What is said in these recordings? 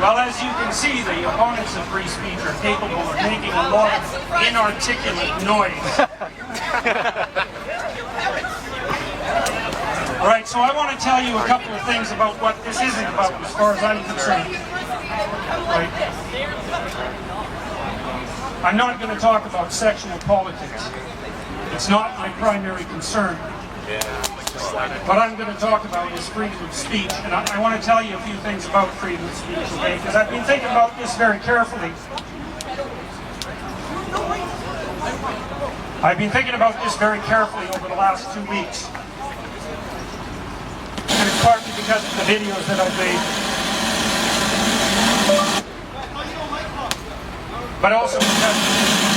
Well, as you can see, the opponents of free speech are capable of making a lot of inarticulate noise. All right, so I want to tell you a couple of things about what this isn't about as far as I'm concerned. Right. I'm not going to talk about sexual politics. It's not my primary concern. What I'm going to talk about is freedom of speech, and I want to tell you a few things about freedom of speech, okay? Because I've been thinking about this very carefully. I've been thinking about this very carefully over the last 2 weeks. And it's partly because of the videos that I've made. But also because...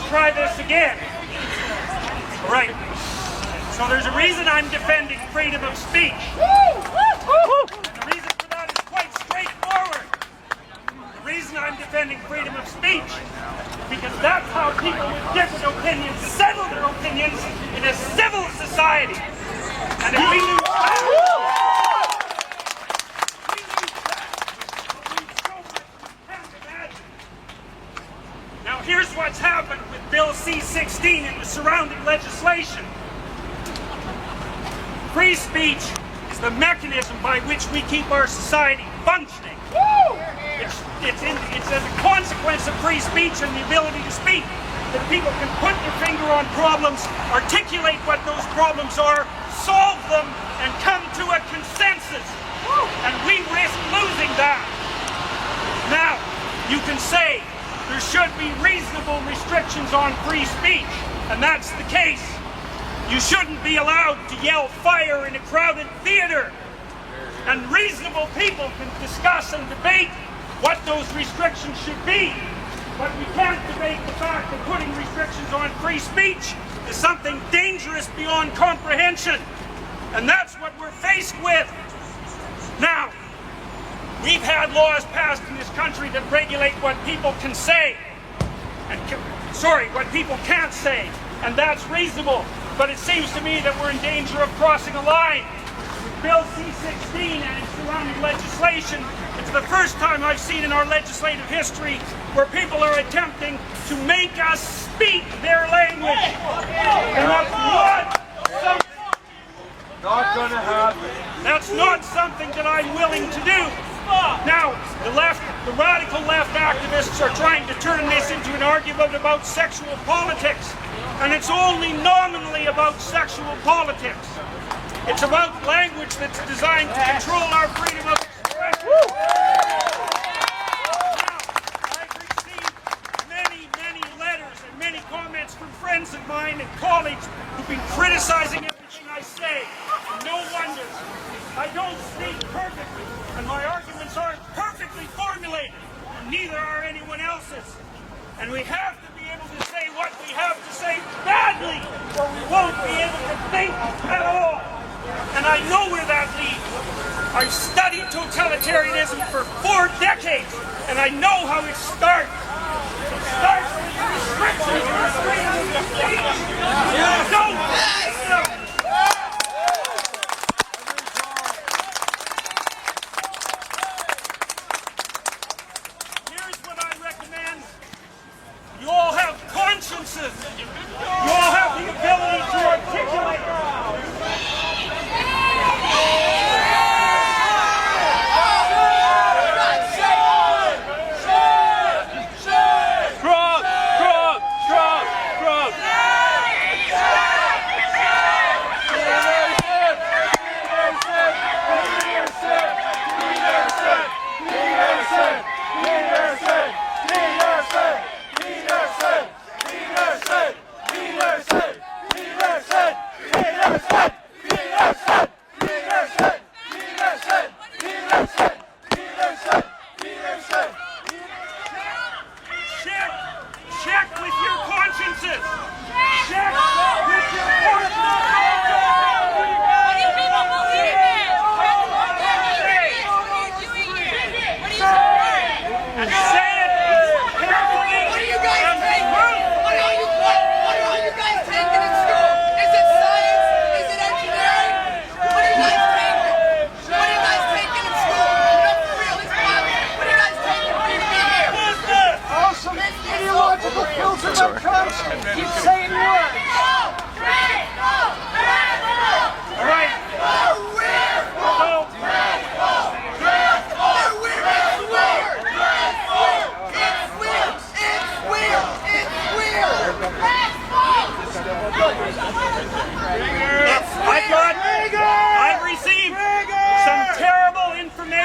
Try this again. Right. So there's a reason I'm defending freedom of speech. And the reason for that is quite straightforward. The reason I'm defending freedom of speech is because that's how people with different opinions settle their opinions in a civil society. And if we lose that, here's what's happened with Bill C-16 and the surrounding legislation. Free speech is the mechanism by which we keep our society functioning. It's as a consequence of free speech and the ability to speak that people can put their finger on problems, articulate what those problems are, solve them, and come to a consensus. And we risk losing that. Now, you can say, there should be reasonable restrictions on free speech, and that's the case. You shouldn't be allowed to yell fire in a crowded theater. And reasonable people can discuss and debate what those restrictions should be. But we can't debate the fact that putting restrictions on free speech is something dangerous beyond comprehension. And that's what we're faced with. Now, we've had laws passed in this country that regulate what people can say, what people can't say, and that's reasonable. But it seems to me that we're in danger of crossing a line. With Bill C-16 and its surrounding legislation, it's the first time I've seen in our legislative history where people are attempting to make us speak their language. And that's not gonna happen. That's not something that I'm willing to do. Now, the radical left activists are trying to turn this into an argument about sexual politics. And it's only nominally about sexual politics. It's about language that's designed to control our freedom of expression. Now, I've received many letters and many comments from friends of mine and colleagues who've been criticizing everything I say. And no wonder. I don't speak perfectly, and my arguments aren't perfectly formulated, and neither are anyone else's. And we have to be able to say what we have to say badly, or we won't be able to think at all. And I know where that leads. I've studied totalitarianism for 4 decades, and I know how it starts. It starts with restrictions on freedom of speech. You all have consciences. You all have the ability to articulate.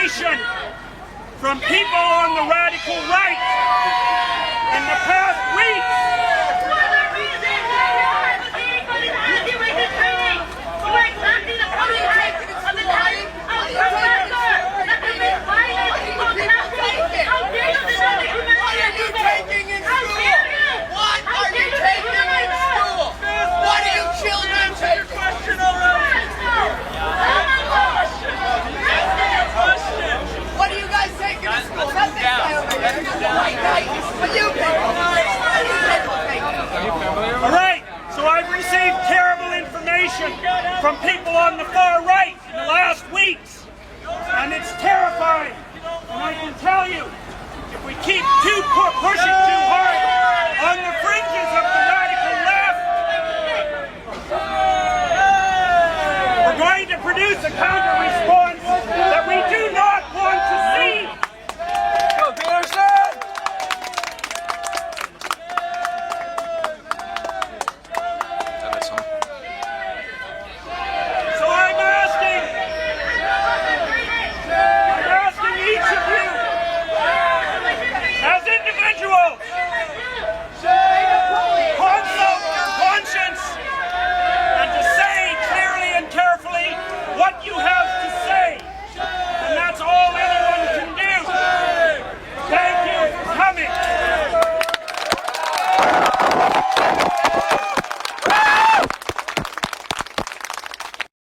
information from people on the radical right in the past week. Alright, so I've received terrible information from people on the far right in the last weeks, and it's terrifying. And I can tell you, if we keep pushing too hard on the fringes of the radical left, we're going to produce a counter-response that we do not want to see. Go, Peterson! So I'm asking each of you, as individuals, consult your conscience and to say clearly and carefully what you have to say. And that's all anyone can do. Thank you for coming.